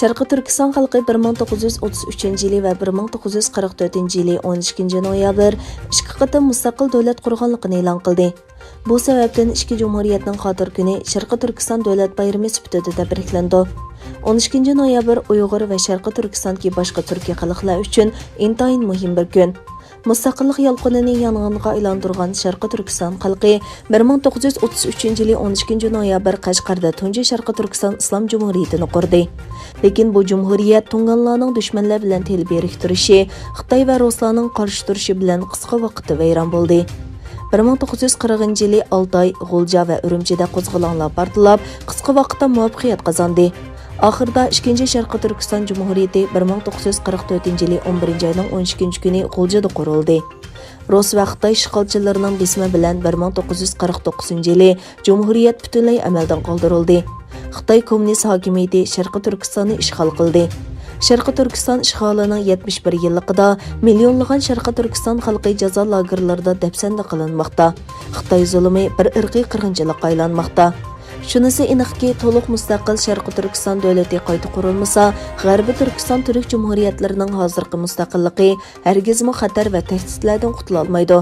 شەرقىي تۈركىستان خەلقى 1933 yılı və 1944 yılı 12 noyabr 2 qıtım müstəqil dövlət qurğanlığını elan qıldı. Bu səbəbdən iki cumhuriyyətin xatir günü Şərqi Türkistan dövlət bayrami sifatida təbrikləndi. 12 noyabr Uyğur və Şərqi Türkistandakı başqa Türkiyə xalqları üçün intayın mühim bir gün. Müstəqillik yalqınını yanğınğa aylandırğan Şərqi Türkistan xalqı 1933 yılı 12 noyabr Qashqarda tunji Şərqi Türkistan İslam Cumhuriyetini qurdu. Lekin bu cumhuriyet Tunganlarning düşmanlar bilan tel beriktirishi, Xitoy va Ruslarning qarshi turishi bilan qisqa vaqtda vayron bo'ldi. 1940 yılı Altay, G'ulja va Urumchida qo'zg'olonlar portlab, qisqa vaqtda muvaffaqiyat qozondi. Ahırda 2. Şərqi Türkistan Cumhuriyeti 1944 yılı 11 ayının 12 günü G'uljada quruldu. Rus və Xitoy işğalçılarının bismi bilan 1949 yılı Cumhuriyet bütünlüy əməldən qaldırıldı. Xitoy kommunist hakimiyyəti Şərqi Türkistanı işğal qıldı. Şərqi Türkistan işğalının 71 yıllıqda milyonlagan Şərqi Türkistan xalqı cəza lagerlərində dəfsəndə qılınmaqda. Xitoy zulmü bir irqi qırğınçılıqqa aylanmaqda. Şunisi aniqki, to'liq mustaqil Şərqi Türkistan dövləti qayta qurilmasa, G'arbiy Türkistan Türk Cumhuriyetlarining hozirgi mustaqilligi hargizmi xatar va tahdidlardan qutula olmaydi.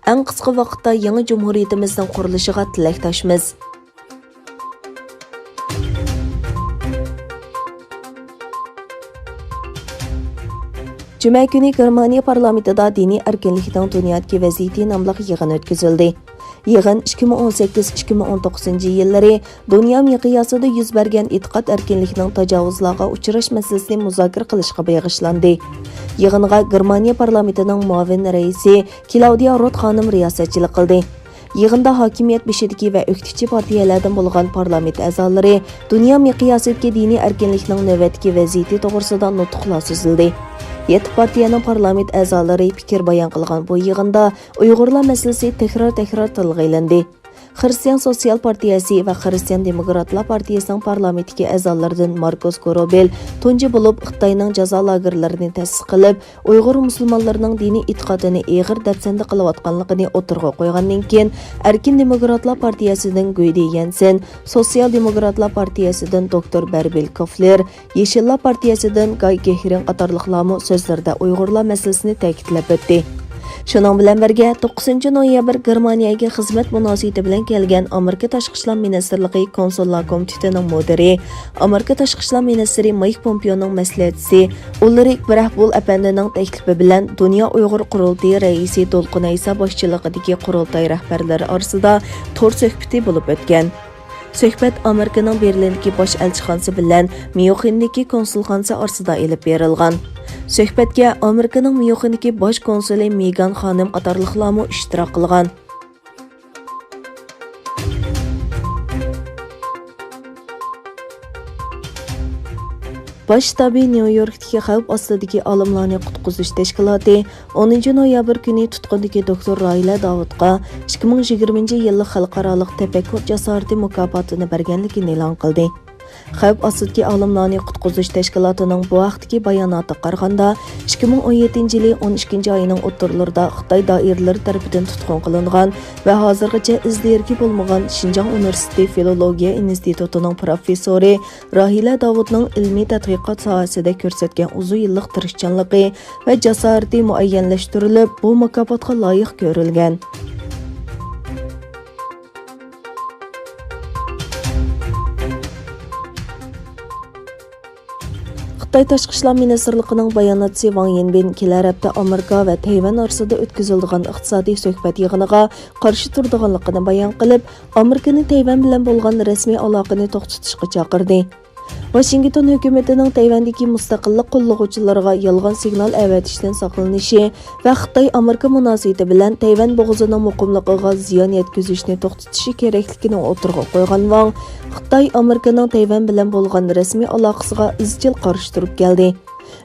Eng qisqa vaqtda yangi cumhuriyetimizning qurilishiga tilakdoshmiz. Cuma günü Germaniya parlamentida diniy erkinlikning dunyodagi vaziyati nomli yig'in o'tkazildi. Yig'in 2018-2019 yillari dunyo miqyosida yuz bergan e'tiqod erkinligining tajovuzlarga uchrash masalasini muzokara qilishga bag'ishlandi. Yig'inga Germaniya parlamentining muavin raisi Klaudiya Roth xonim riyosatchilik qildi. Yig'inda hokimiyat beshidagi va o'qituvchi partiyalardan bo'lgan parlament a'zolari dunyo miqyosidagi diniy erkinlikning navbatdagi vaziyati to'g'risida nutqlar so'zildi. 7 partiyaning parlament a'zolari fikr bayon qilgan bu yig'inda Uyg'urlar masalasi takror tilga ilindi. Xristian Sosial partiyasi va Xristian Demokratlar partiyasining parlamentdagi a'zolaridan Markus Gorobel tunji bo'lib Xitoyning jazo lagerlarini ta'sis qilib, Uyg'ur musulmonlarining diniy e'tiqodini eg'ir dafsanda qilayotganligini o'tirg'a qo'ygandan keyin Erkin Demokratlar partiyasidan Guydi Yansen, Sosial Demokratlar partiyasidan Dr. Berbil Kofler, Yeşillar partiyasidan Gay Gehrin qatorliqlarni so'zlarda Uyg'urlar masalasini ta'kidlab o'tdi. Şunun bilan birga 9 noyabr Germaniyaga xizmat munosabati bilan kelgan Amerika Tashqi ishlar ministrligi konsullar komitetining mudiri, Amerika Tashqi ishlar ministri Mike Pompeoning maslahatchisi Ulrich Brahbul apandining taklifi bilan Dunyo Uyg'ur qurultayi raisi To'lqin Aysa boshchiligidagi qurultay rahbarlari orasida to'r suhbati bo'lib o'tgan. Suhbat Amerikaning Berlindagi bosh elchixonasi bilan Myunxendagi konsulxonasi orasida elib berilgan. Suhbatga Amerikaning Myunxendagi bosh konsuli Megan xonim qatorliqlarmi ishtirok qilgan. Baş shtabi New Yorkdagi xavf ostidagi olimlarni qutqizish tashkiloti 10 noyabr kuni tutqundagi doktor Rahila Davudga 2020-yillik xalqaro tafakkur jasorati mukofotini berganligini e'lon qildi. Xavf ostidagi olimlarni qutqizish tashkilotining bu vaqtdagi bayonoti qaraganda 2017 yili 12 oyining o'rtalarida Xitoy doiralari tomonidan tutqun qilingan va hozirgacha izlergi bo'lmagan Xinjiang Universiteti Filologiya institutining professori Rahila Davudning ilmiy tadqiqot sohasida ko'rsatgan uzun yillik tirishchanligi va jasorati muayyanlashtirilib, bu mukofotga loyiq ko'rilgan. Xitoy Tashqi ishlar ministrligining bayonotchisi Wang Yinbin kelar hafta Amerika va Tayvan orasida o'tkaziladigan iqtisodiy suhbat yig'iniga qarshi turadiganligini bayon qilib, Amerikaning Tayvan bilan bo'lgan rasmiy aloqani to'xtatishga chaqirdi. Washington hukumatining Tayvandagi mustaqillik qo'llovchilariga yolg'on signal avatishdan saqlanishi va Xitoy Amerika munosabati bilan Tayvan bo'g'zining muqimligiga ziyon yetkazishni to'xtatishi kerakligini o'tirg'a qo'ygan Wang, Xitoy Amerikaning Tayvan bilan bo'lgan rasmiy aloqasiga izchil qarshi turib keldi.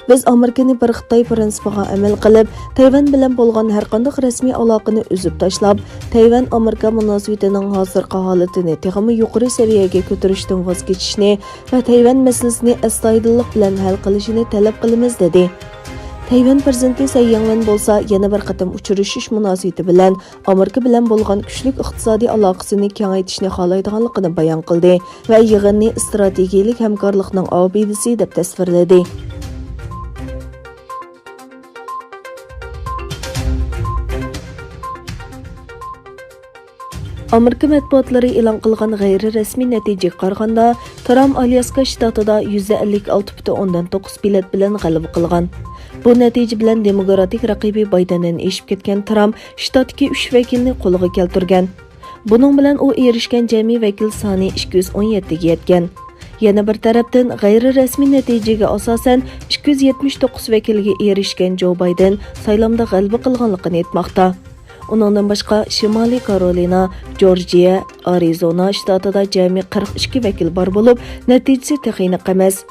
Biz Amerikani bir Xitoy prinsipiga amal qilib, Tayvan bilan bo'lgan har qanday rasmiy aloqani uzib tashlab, Tayvan Amerika munosabatining hozirgi holatini texmi yuqori saviyaga ko'tarishdan voz kechishni va Tayvan masalasini astoydillik bilan hal qilishini talab qilamiz dedi. Tayvan prezidenti Tsai Ing-wen bo'lsa, yana bir qatam uchrashish munosabati bilan Amerika bilan bo'lgan kuchli iqtisodiy aloqasini kengaytirishni xohlaydiganligini bayon qildi va yig'inni strategik hamkorlikning obidasi deb tasvirladi. Amerika matbuotlari e'lon qilgan g'ayri-rasmiy natijaga qaraganda, Tramp Alyaska shtatida 156.9 bilet bilan g'alaba qilgan. Bu natija bilan demokratik raqibi Baydendan eshib ketgan Tramp shtatdagi 3 vakilni qo'lga keltirgan. Buning bilan u erishgan jami vakil soni 217 ga yetgan. Yana bir tarafdan g'ayri-rasmiy natijaga asosan 279 vakilga erishgan Joe Biden saylovda g'alaba qilganligini aytmoqda. Uningdan boshqa Shimoliy Karolina, Jorjiya, Arizona shtatida jami 42 vakil bor bo'lib, natijasi texnik emas.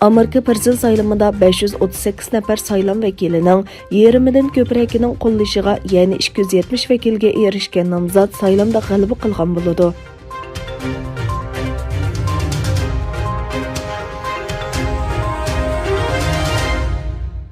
Amerika prezident saylovida 538 nafar saylov vakilining yarimidan ko'proqining qo'llashiga, ya'ni 270 vakilga erishgan nomzod saylovda g'alaba qilgan bo'ladi.